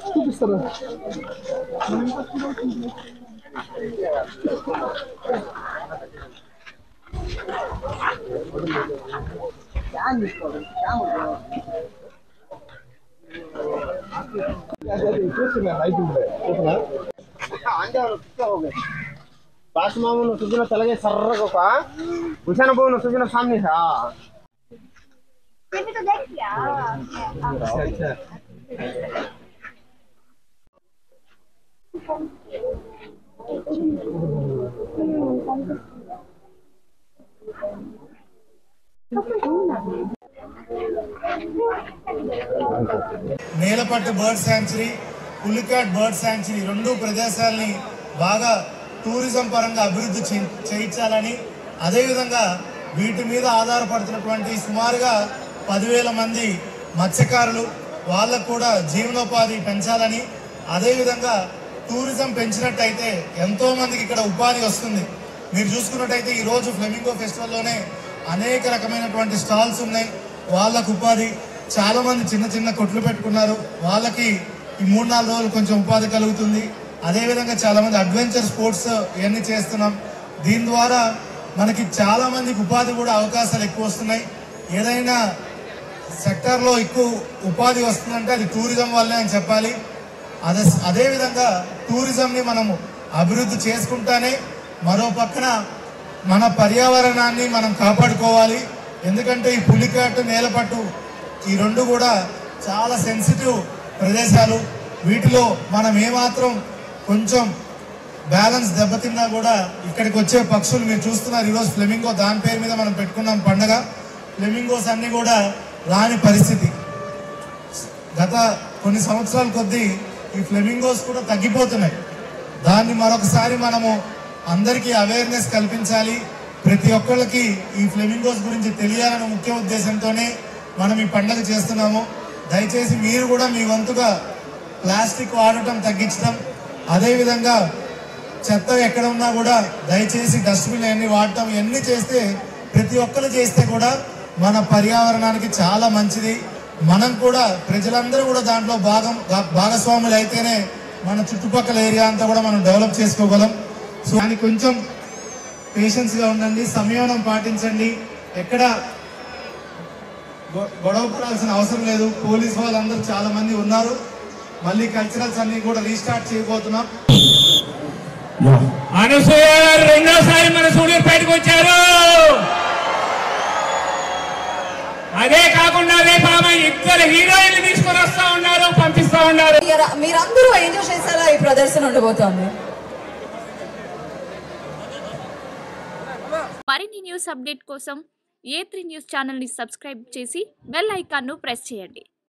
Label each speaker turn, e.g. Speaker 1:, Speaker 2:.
Speaker 1: చూపిస్తారా? पास में उन सुजना चला गया सर्र को का उछाना बोन सुजना सामने था ये भी तो देख लिया अच्छा
Speaker 2: Nelapattu bird sanctuary, Pulicat bird sanctuary రెండు ప్రదేశాలని బాగా టూరిజం పరంగా అభివృద్ధి చేయించాలని, అదేవిధంగా వీటి మీద ఆధారపడుతున్నటువంటి సుమారుగా 10,000 మంది మత్స్యకారులు వాళ్ళకు కూడా జీవనోపాధి పెంచాలని, అదేవిధంగా టూరిజం పెంచినట్టయితే ఎంతో మందికి ఇక్కడ ఉపాధి వస్తుంది. మీరు చూసుకున్నట్టయితే ఈరోజు ఫ్లెమింగో ఫెస్టివల్లోనే అనేక రకమైనటువంటి స్టాల్స్ ఉన్నాయి, వాళ్ళకు ఉపాధి. చాలా మంది చిన్న చిన్న కొట్లు పెట్టుకున్నారు, వాళ్ళకి ఈ 3-4 రోజులు కొంచెం ఉపాధి కలుగుతుంది. అదేవిధంగా చాలా మంది అడ్వెంచర్ స్పోర్ట్స్ ఇవన్నీ చేస్తున్నాం. దీని ద్వారా మనకి చాలా మందికి ఉపాధి కూడా అవకాశాలు ఎక్కువ వస్తున్నాయి. ఏదైనా సెక్టార్లో ఎక్కువ ఉపాధి వస్తుందంటే అది టూరిజం వల్లే అని చెప్పాలి. అదేవిధంగా టూరిజంని మనము అభివృద్ధి చేసుకుంటానే మరో పక్కన మన పర్యావరణాన్ని మనం కాపాడుకోవాలి. ఎందుకంటే ఈ పులికాటు, నేలపట్టు ఈ రెండు కూడా చాలా సెన్సిటివ్ ప్రదేశాలు. వీటిలో మనం ఏమాత్రం కొంచెం బ్యాలెన్స్ దెబ్బతిన్నా కూడా ఇక్కడికి వచ్చే పక్షులు మీరు చూస్తున్నారు. ఈరోజు ఫ్లెమింగో దాని పేరు మీద మనం పెట్టుకున్నాం పండగ. ఫ్లెమింగోస్ అన్నీ కూడా రాని పరిస్థితి. గత కొన్ని సంవత్సరాల కొద్దీ ఈ ఫ్లెమింగోస్ కూడా తగ్గిపోతున్నాయి. దాన్ని మరొకసారి మనము అందరికీ అవేర్నెస్ కల్పించాలి. ప్రతి ఒక్కళ్ళకి ఈ ఫ్లెమింగోస్ గురించి తెలియాలనే ముఖ్య ఉద్దేశంతోనే మనం ఈ పండుగ చేస్తున్నాము. దయచేసి మీరు కూడా మీ వంతుగా ప్లాస్టిక్ వాడటం తగ్గించడం, అదేవిధంగా చెత్త ఎక్కడ ఉన్నా కూడా దయచేసి డస్ట్బిన్ అన్ని వాడటం, ఇవన్నీ చేస్తే ప్రతి ఒక్కరు చేస్తే కూడా మన పర్యావరణానికి చాలా మంచిది. మనం కూడా ప్రజలందరూ కూడా దాంట్లో భాగస్వాములు అయితేనే మన చుట్టుపక్కల ఏరియా అంతా కూడా మనం డెవలప్ చేసుకోగలం. సో దానికి కొంచెం పేషెన్స్గా ఉండండి, సంయమనం పాటించండి. ఎక్కడ గొడవ పడాల్సిన అవసరం లేదు. పోలీస్ వాళ్ళందరూ చాలా మంది ఉన్నారు. మళ్ళీ కల్చరల్స్ అన్ని కూడా రీస్టార్ట్ చేయబోతున్నాం.
Speaker 3: అనసూయ గారు రెండోసారి మన సూళ్ళూరుపేటకు వచ్చారు. అదే కాకుండా రేపు ఆమె 2 హీరోయిన్లు తీసుకొని వస్తా ఉన్నారు, పంపిస్తా ఉన్నారు.
Speaker 4: మీరందరూ ఎంజాయ్ చేసేలా ఈ ప్రదర్శన ఉండబోతోంది.
Speaker 5: మరిన్ని న్యూస్ అప్డేట్ కోసం A3 న్యూస్ ఛానల్ ని సబ్స్క్రైబ్ చేసి బెల్ ఐకాన్ ను ప్రెస్ చేయండి.